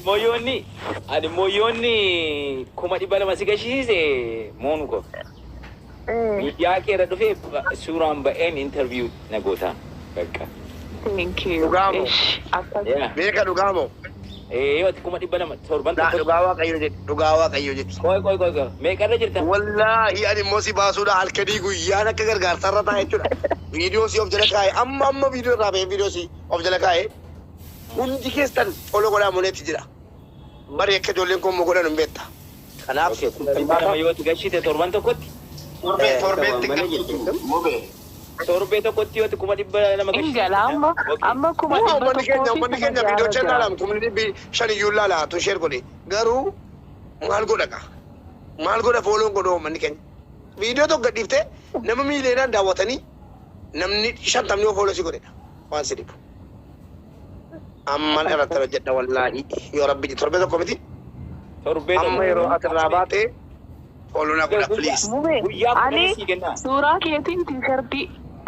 moyonni kuma dibala masigashise monuko. Ya kera dofe suuraan ba'een interview na goota. Bakka. Thank you. Dhugamo. Beeka dhugamo. Yoo kuma dibala torban tokko. Dhugaa Waaqayyo jetti. Koy. Meeqarra jirta? Wallahi ani immoo si baasuudha halkanii guyyaan akka gargaarsarra taa'e jechuudha. Viidiyoo si of jala kaa'e amma viidiyoo irraa ba'ee viidiyoo si of jala kaa'e hundi keessan olo godhaa muleetti jira. Bari akka ijoolleen kun immoo godhan hin beekta. Kanaaf yoo gashite torban tokkotti. Torbee tokkotti yoo kuma dibala nama gashite. Ingala amma kuma uummanni keenya viidiyoo channaalaan kumni dhibbi shan iyyuu ilaala tu sheer godhe garuu maal godha fooloon godha uummanni keenya. Viidiyoo tokko gadhiiftee nama miiliyoonaan daawwatanii namni 50 yoo fooloo si godhedha waan si dhibu. Amma irratti hojjedha wallaahi yoo rabbi torbee tokko miti. Torbee tokko. Amma yeroo asirraa baatee fooloo na godha please. Ani suuraa keetiin tiishartii